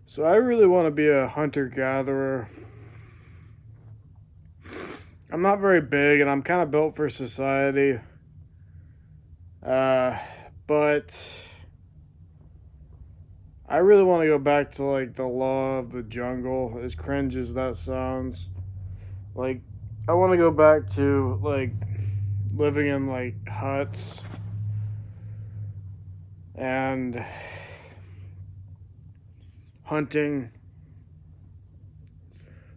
So I really want to be a hunter-gatherer. I'm not very big and I'm kind of built for society. Uh, but I really want to go back to like the law of the jungle, as cringe as that sounds. Like, I want to go back to like living in like huts and hunting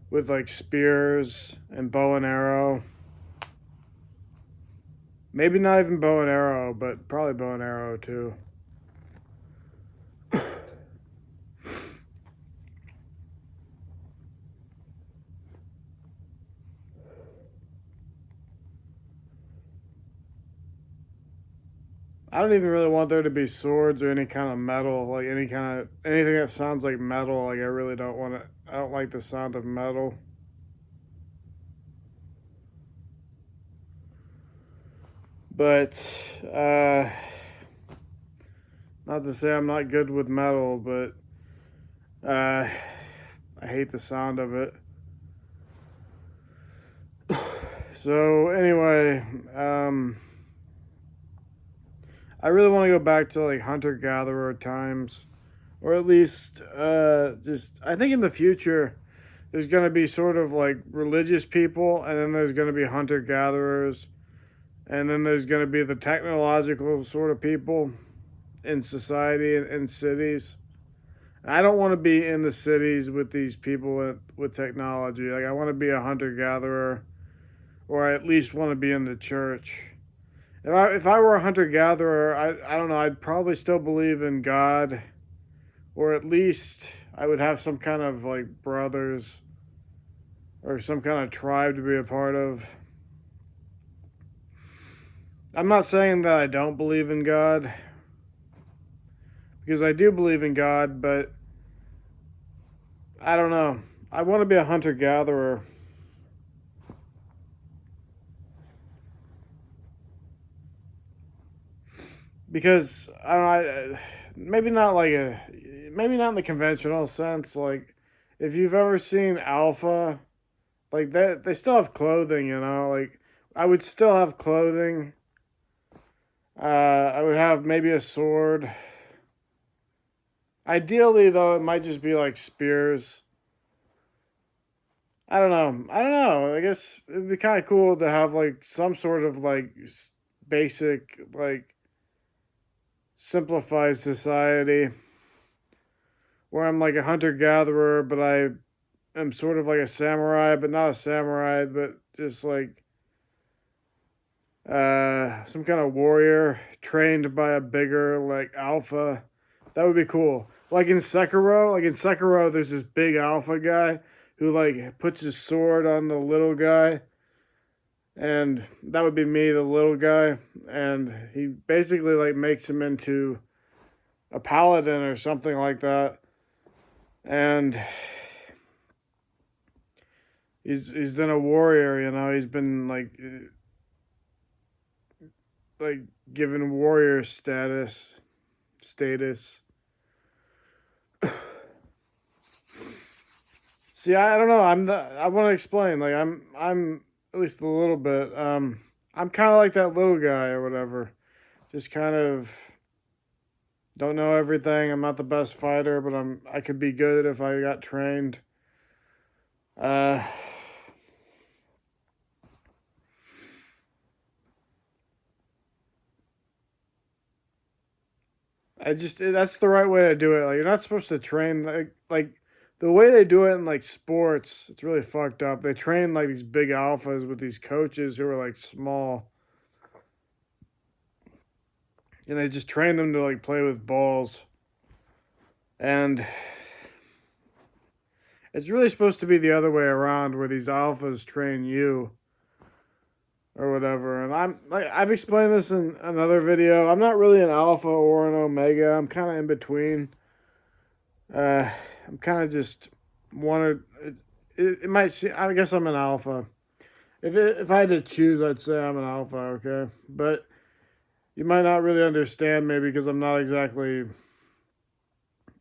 with like spears and bow and arrow. Maybe not even bow and arrow, but probably bow and arrow too. I don't even really want there to be swords or any kind of metal, like anything that sounds like metal. Like I really don't want it. I don't like the sound of metal. But not to say I'm not good with metal, but uh, I hate the sound of it. So anyway, I really want to go back to like hunter gatherer times, or at least just I think in the future there's going to be sort of like religious people, and then there's going to be hunter gatherers, and then there's going to be the technological sort of people in society and in cities. I don't want to be in the cities with these people with technology. Like I want to be a hunter gatherer, or I at least want to be in the church. If I were a hunter gatherer, I don't know. I'd probably still believe in God, or at least I would have some kind of like brothers or some kind of tribe to be a part of. I'm not saying that I don't believe in God, because I do believe in God, but I don't know. I want to be a hunter gatherer because I don't know. Maybe not in the conventional sense. Like if you've ever seen Alpha, like they still have clothing. Like I would still have clothing. I would have maybe a sword. Ideally, though, it might just be like spears. I don't know. I don't know. I guess it'd be kind of cool to have like some sort of like basic like simplified society where I'm like a hunter gatherer, but I am sort of like a samurai, but not a samurai, but just like some kind of warrior trained by a bigger like alpha. That would be cool. Like in Sekiro, there's this big alpha guy who like puts his sword on the little guy, and that would be me, the little guy, and he basically like makes him into a paladin or something like that, and he's then a warrior. He's been like given warrior status. See, I don't know. I want to explain. Like I'm at least a little bit. I'm kind of like that little guy or whatever. Just kind of don't know everything. I'm not the best fighter, but I could be good if I got trained. Uh, that's the right way to do it. Like you're not supposed to train like the way they do it in like sports. It's really fucked up. They train like these big alphas with these coaches who are like small, and they just train them to like play with balls. And it's really supposed to be the other way around, where these alphas train you or whatever. And I've explained this in another video. I'm not really an alpha or an omega. I'm kind of in between. I'm kind of just wanted. It might see. I guess I'm an alpha. If I had to choose, I'd say I'm an alpha. Okay, but you might not really understand me because I'm not exactly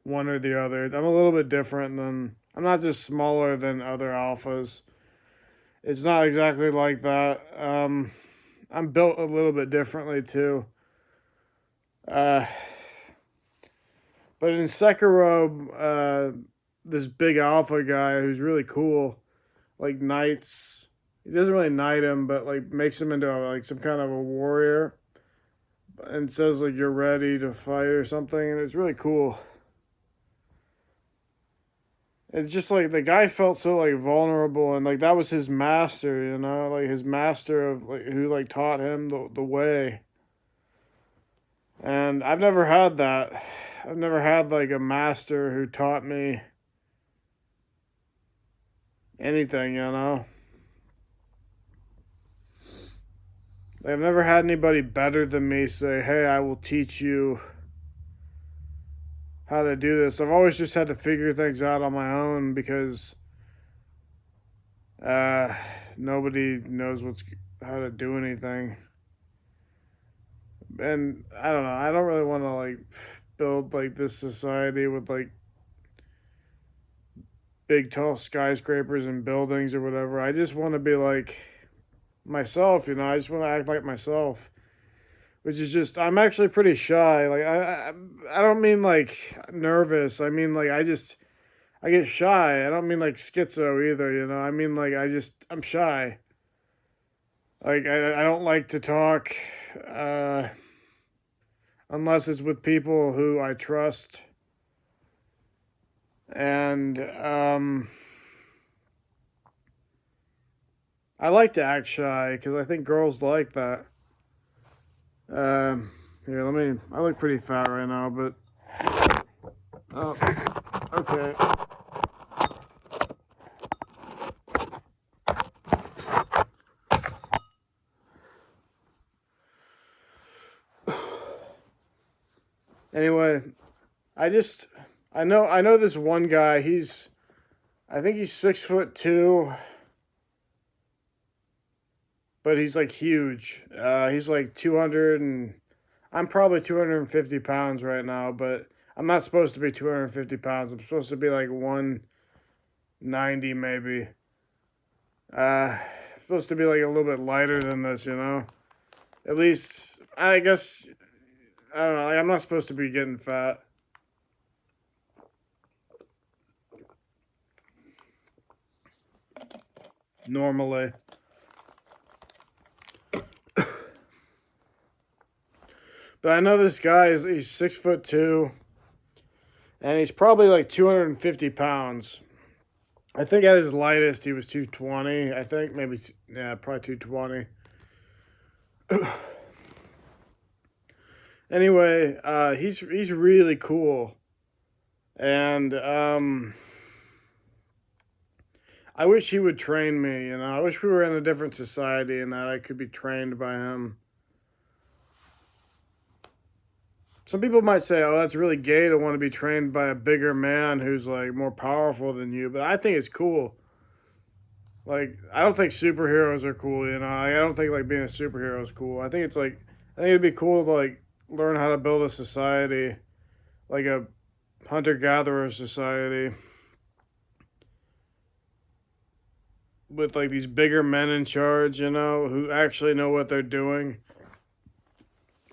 one or the other. I'm a little bit different than, I'm not just smaller than other alphas. It's not exactly like that. I'm built a little bit differently too. Uh, but in Sekiro, this big alpha guy who's really cool, like knights. He doesn't really knight him, but like makes him into like some kind of a warrior, and says like you're ready to fight or something, and it's really cool. It's just like the guy felt so like vulnerable, and like that was his master, like his master of like who like taught him the way. And I've never had that. I've never had like a master who taught me anything. Like, I've never had anybody better than me say, "Hey, I will teach you how to do this." I've always just had to figure things out on my own because uh, nobody knows how to do anything. And I don't know. I don't really want to like build like this society with like big tall skyscrapers and buildings or whatever. I just want to be like myself. I just want to act like myself, which is just I'm actually pretty shy. Like I don't mean like nervous. I mean like I get shy. I don't mean like schizo either. I mean like I'm shy. Like I don't like to talk uh unless it's with people who I trust. And I like to act shy because I think girls like that. Here, I look pretty fat right now, but oh, okay. Anyway, I know this one guy. I think he's 6'2", but he's like huge. He's like 200 and I'm probably 250 pounds right now, but I'm not supposed to be 250 pounds. I'm supposed to be like 190 maybe. I'm supposed to be like a little bit lighter than this. At least I guess I don't know. Like, I'm not supposed to be getting fat. Normally. But I know this guy he's 6'2", and he's probably like 250 pounds. I think at his lightest he was 220. I think maybe yeah, probably 220. Anyway, he's really cool, and I wish he would train me. I wish we were in a different society and that I could be trained by him. Some people might say, "Oh, that's really gay to want to be trained by a bigger man who's like more powerful than you," but I think it's cool. Like, I don't think superheroes are cool. I don't think like being a superhero is cool. I think it'd be cool to like learn how to build a society, like a hunter gatherer society, with like these bigger men in charge. Who actually know what they're doing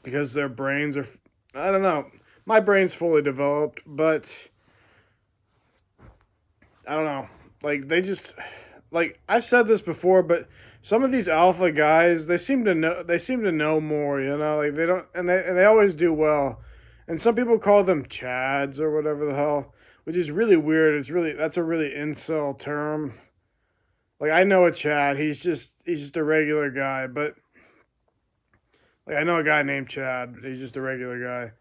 because their brains are. I don't know. My brain's fully developed, but I don't know. Like they just like I've said this before, but some of these alpha guys, they seem to know more, like they don't and they always do well. And some people call them chads or whatever the hell, which is really weird. That's a really incel term. Like I know a Chad, he's just a regular guy, but like I know a guy named Chad, he's just a regular guy.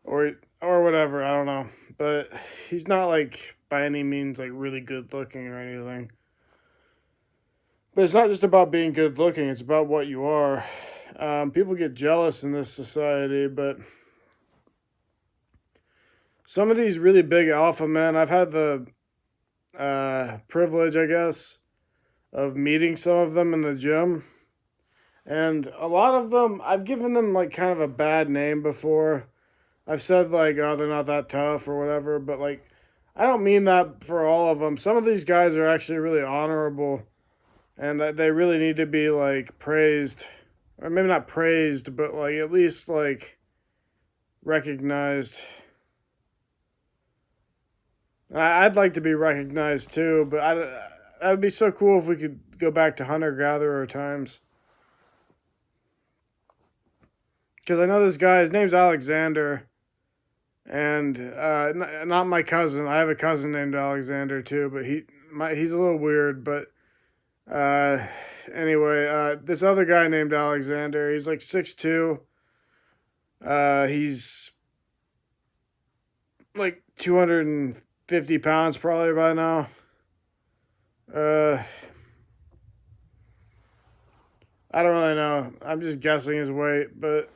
Or whatever, I don't know. But he's not like by any means like really good looking or anything. But it's not just about being good looking, it's about what you are. People get jealous in this society, but some of these really big alpha men, I've had the privilege, I guess, of meeting some of them in the gym. And a lot of them, I've given them like kind of a bad name before. I've said like, oh, they're not that tough or whatever, but like, I don't mean that for all of them. Some of these guys are actually really honorable, and that they really need to be like praised, or maybe not praised, but like at least like recognized. I'd like to be recognized too, but that would be so cool if we could go back to hunter gatherer times. Because I know this guy, his name's Alexander, and not my cousin. I have a cousin named Alexander too, but he's a little weird. But uh, anyway, this other guy named Alexander, he's like 6'2". He's like 250 pounds probably by now. Uh, I don't really know. I'm just guessing his weight, but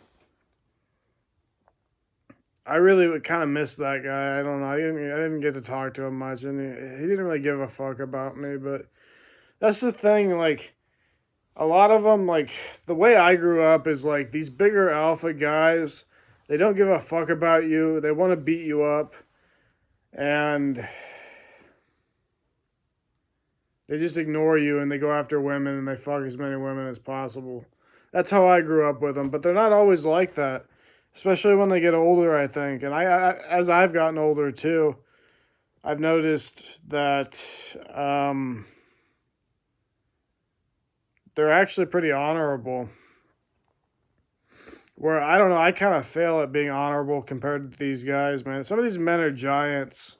I really would kind of miss that guy. I don't know. I didn't get to talk to him much, and he didn't really give a fuck about me. But that's the thing. Like a lot of them, like the way I grew up is like these bigger alpha guys. They don't give a fuck about you. They want to beat you up, and they just ignore you and they go after women and they fuck as many women as possible. That's how I grew up with them, but they're not always like that, especially when they get older, I think. And as I've gotten older too, I've noticed that they're actually pretty honorable. Where I don't know, I kind of fail at being honorable compared to these guys, man. Some of these men are giants.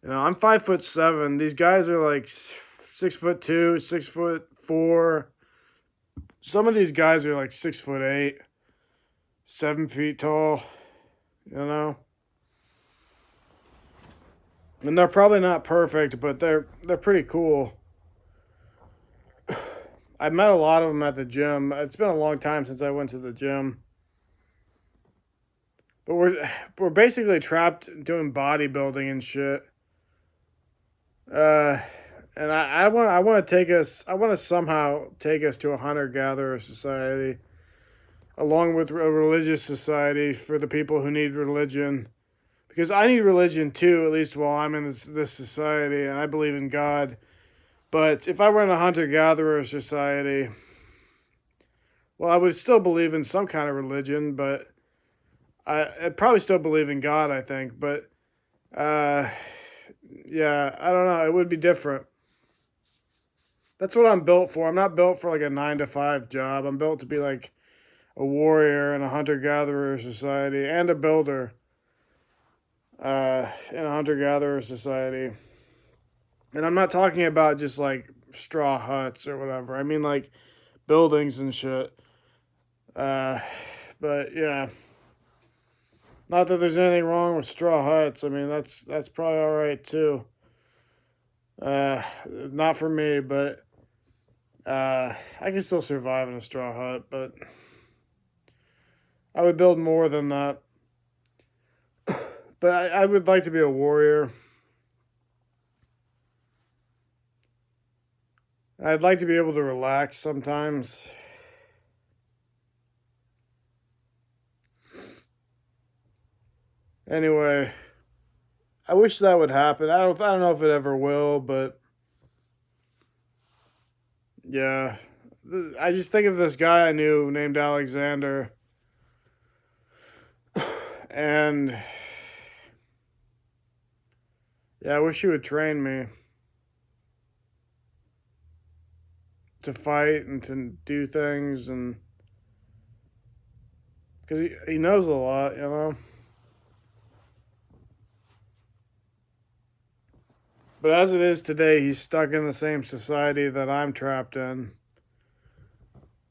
You know, I'm 5'7". These guys are like 6'2", 6'4". Some of these guys are like 6'8", 7 feet tall. You know, and they're probably not perfect, but they're pretty cool. I've met a lot of them at the gym. It's been a long time since I went to the gym, but we're basically trapped doing bodybuilding and shit. Uh, and I want to take us. I want to somehow take us to a hunter gatherer society, along with a religious society for the people who need religion. Because I need religion too, at least while I'm in this society, and I believe in God. But if I were in a hunter gatherer society, well, I would still believe in some kind of religion, but I'd probably still believe in God, I think. But uh, yeah, I don't know. It would be different. That's what I'm built for. I'm not built for like a 9 to 5 job. I'm built to be like a warrior in a hunter gatherer society and a builder in a hunter gatherer society. And I'm not talking about just like straw huts or whatever. I mean like buildings and shit. Uh, but yeah, not that there's anything wrong with straw huts. I mean that's probably all right too. Not for me, but I can still survive in a straw hut. But I would build more than that. But I would like to be a warrior. I'd like to be able to relax sometimes. Anyway, I wish that would happen. I don't know if it ever will, but yeah. I just think of this guy I knew named Alexander, and yeah, I wish he would train me to fight and to do things, and because he knows a lot, you know. But as it is today, he's stuck in the same society that I'm trapped in.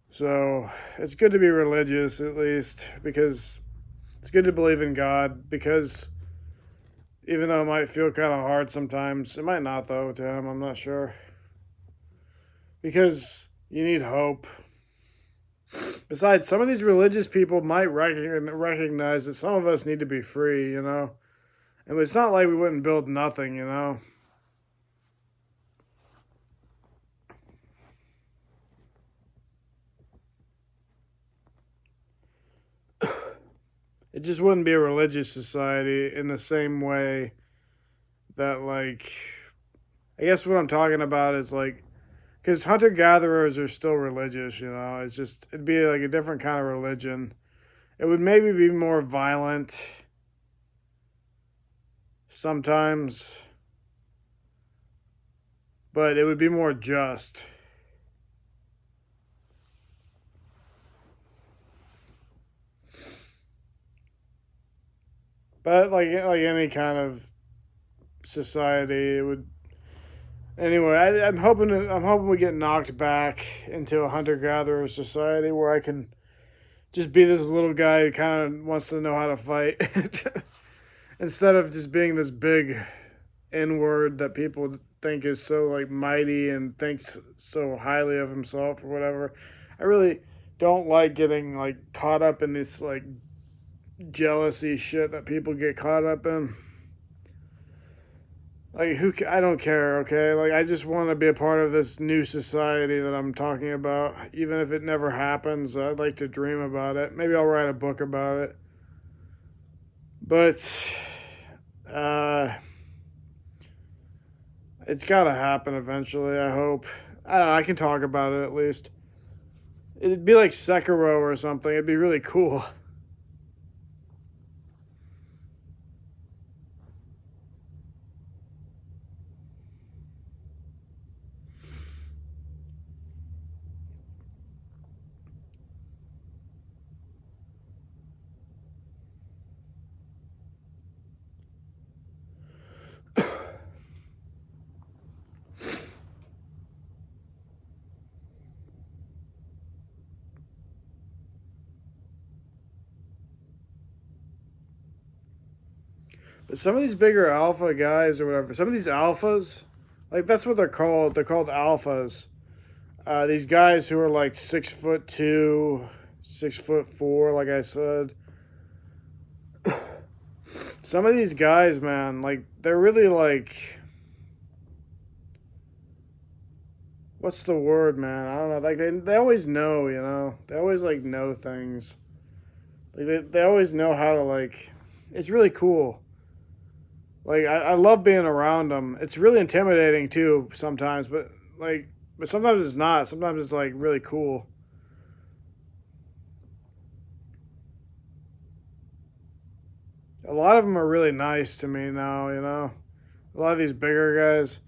So it's good to be religious, at least, because it's good to believe in God, because even though it might feel kind of hard sometimes, it might not, though, to him, I'm not sure. Because you need hope. Besides, some of these religious people might recognize that some of us need to be free, you know? And it's not like we wouldn't build nothing, you know? it just wouldn't be a religious society in the same way that, like, I guess what I'm talking about is like, because hunter gatherers are still religious, you know. It's just, it'd be like a different kind of religion. It would maybe be more violent sometimes, but it would be more just. But like any kind of society, it would. Anyway, I'm hoping we get knocked back into a hunter gatherer society where I can just be this little guy who kind of wants to know how to fight instead of just being this big N word that people think is so like mighty and thinks so highly of himself or whatever. I really don't like getting like caught up in this like jealousy shit that people get caught up in. Like I don't care, okay? Like I just want to be a part of this new society that I'm talking about. Even if it never happens, I'd like to dream about it. Maybe I'll write a book about it. But uh it's got to happen eventually, I hope. I don't know, I can talk about it at least. It'd be like Sekiro or something. It'd be really cool. But some of these bigger alpha guys or whatever, some of these alphas, like that's what they're called. They're called alphas. These guys who are like 6'2", 6'4", like I said. Some of these guys, man, like they're really like, what's the word, man? I don't know. Like they always know, you know. They always like know things. Like they always know how to like. It's really cool. Like I love being around them. It's really intimidating too sometimes, but sometimes it's not. Sometimes it's like really cool. A lot of them are really nice to me now, you know. A lot of these bigger guys.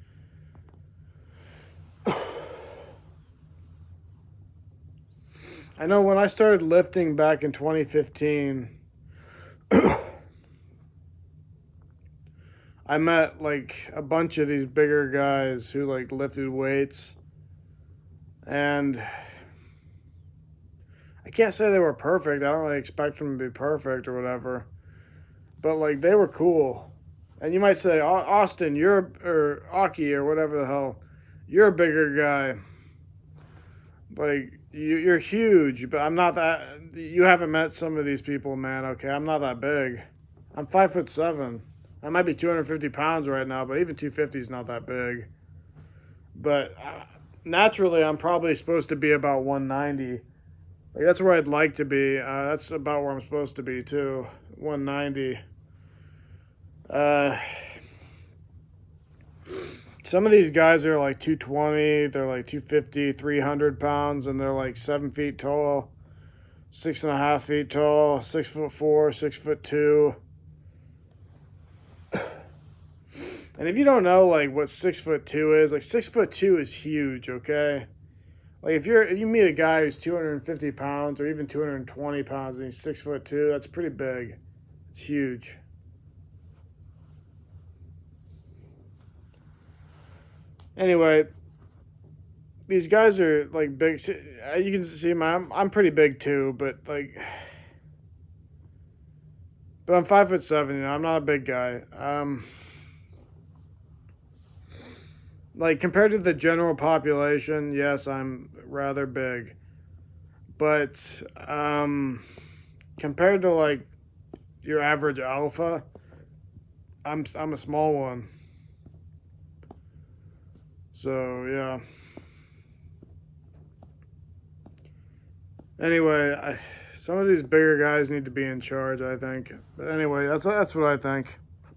I know when I started lifting back in 2015, I met like a bunch of these bigger guys who like lifted weights, and I can't say they were perfect. I don't really expect them to be perfect or whatever, but like they were cool. And you might say, Austin, or Aki or whatever the hell, you're a bigger guy. Like you're huge, but I'm not that. You haven't met some of these people, man. Okay, I'm not that big. I'm 5'7". I might be 250 pounds right now, but even 250 is not that big. But naturally, I'm probably supposed to be about 190. Like that's where I'd like to be. That's about where I'm supposed to be too. 190. Uh, some of these guys are like 220. They're like 250, 300 pounds, and they're like 7 feet tall, 6.5 feet tall, 6'4", 6'2". And if you don't know like what 6'2" is, like 6'2" is huge, okay? Like if you meet a guy who's 250 pounds or even 220 pounds and he's 6'2", that's pretty big. It's huge. Anyway, these guys are like big. You can see I'm pretty big too, but I'm 5'7". You know, I'm not a big guy. Like compared to the general population, yes, I'm rather big. But compared to like your average alpha, I'm a small one. So yeah. Anyway, Some of these bigger guys need to be in charge, I think. But anyway, that's what I think.